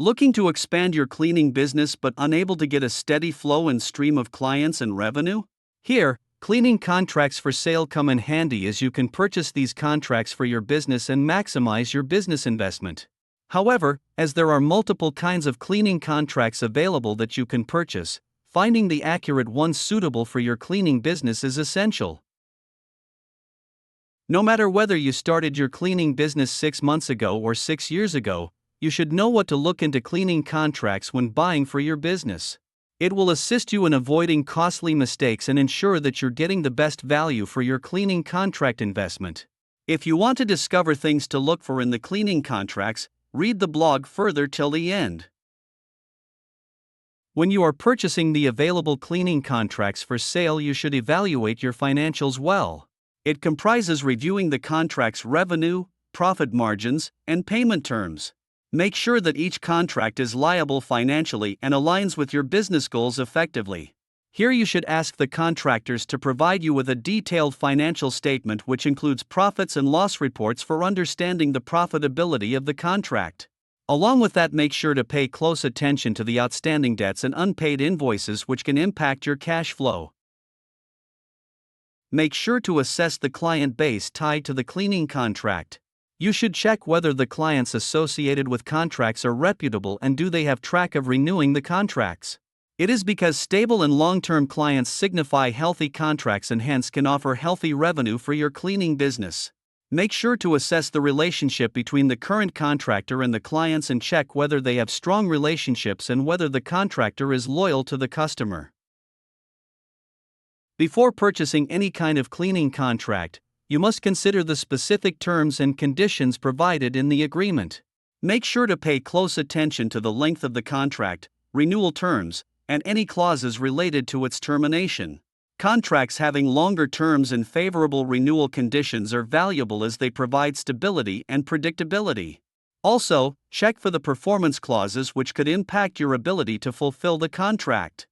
Looking to expand your cleaning business but unable to get a steady flow and stream of clients and revenue? Here, cleaning contracts for sale come in handy as you can purchase these contracts for your business and maximize your business investment. However, as there are multiple kinds of cleaning contracts available that you can purchase, finding the accurate one suitable for your cleaning business is essential. No matter whether you started your cleaning business 6 months ago or 6 years ago, you should know what to look into cleaning contracts when buying for your business. It will assist you in avoiding costly mistakes and ensure that you're getting the best value for your cleaning contract investment. If you want to discover things to look for in the cleaning contracts, read the blog further till the end. When you are purchasing the available cleaning contracts for sale, you should evaluate your financials well. It comprises reviewing the contract's revenue, profit margins, and payment terms. Make sure that each contract is liable financially and aligns with your business goals effectively. Here you should ask the contractors to provide you with a detailed financial statement which includes profits and loss reports for understanding the profitability of the contract. Along with that, make sure to pay close attention to the outstanding debts and unpaid invoices which can impact your cash flow. Make sure to assess the client base tied to the cleaning contract. You should check whether the clients associated with contracts are reputable and do they have track of renewing the contracts. It is because stable and long-term clients signify healthy contracts and hence can offer healthy revenue for your cleaning business. Make sure to assess the relationship between the current contractor and the clients and check whether they have strong relationships and whether the contractor is loyal to the customer. Before purchasing any kind of cleaning contract, you must consider the specific terms and conditions provided in the agreement. Make sure to pay close attention to the length of the contract, renewal terms, and any clauses related to its termination. Contracts having longer terms and favorable renewal conditions are valuable as they provide stability and predictability. Also, check for the performance clauses which could impact your ability to fulfill the contract.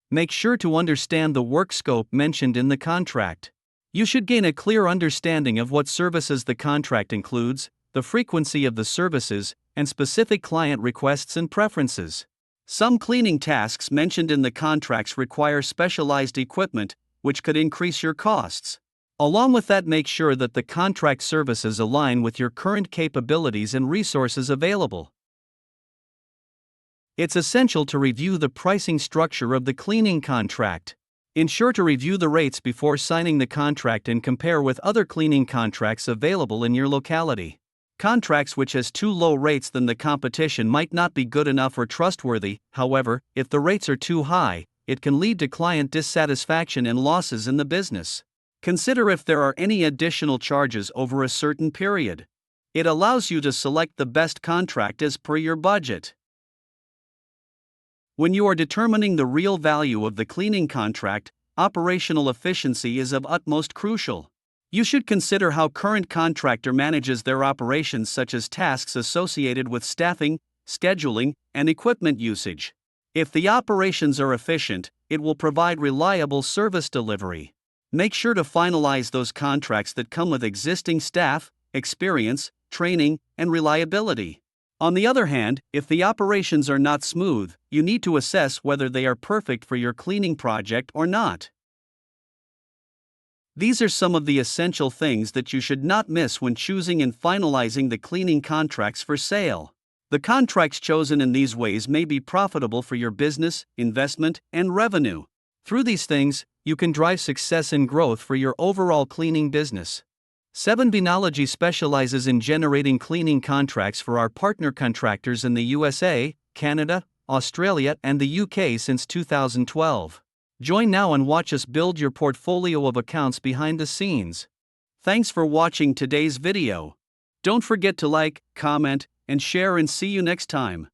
Make sure to understand the work scope mentioned in the contract. You should gain a clear understanding of what services the contract includes, the frequency of the services, and specific client requests and preferences. Some cleaning tasks mentioned in the contracts require specialized equipment, which could increase your costs. Along with that, make sure that the contract services align with your current capabilities and resources available. It's essential to review the pricing structure of the cleaning contract. Ensure to review the rates before signing the contract and compare with other cleaning contracts available in your locality. Contracts which has too low rates than the competition might not be good enough or trustworthy. However, if the rates are too high, it can lead to client dissatisfaction and losses in the business. Consider if there are any additional charges over a certain period. It allows you to select the best contract as per your budget. When you are determining the real value of the cleaning contract, operational efficiency is of utmost crucial. You should consider how current contractor manages their operations, such as tasks associated with staffing, scheduling, and equipment usage. If the operations are efficient, it will provide reliable service delivery. Make sure to finalize those contracts that come with existing staff, experience, training, and reliability. On the other hand, if the operations are not smooth, you need to assess whether they are perfect for your cleaning project or not. These are some of the essential things that you should not miss when choosing and finalizing the cleaning contracts for sale. The contracts chosen in these ways may be profitable for your business, investment, and revenue. Through these things, you can drive success and growth for your overall cleaning business. 7Binology specializes in generating cleaning contracts for our partner contractors in the USA, Canada, Australia, and the UK since 2012. Join now and watch us build your portfolio of accounts behind the scenes. Thanks for watching today's video. Don't forget to like, comment, and share, and see you next time.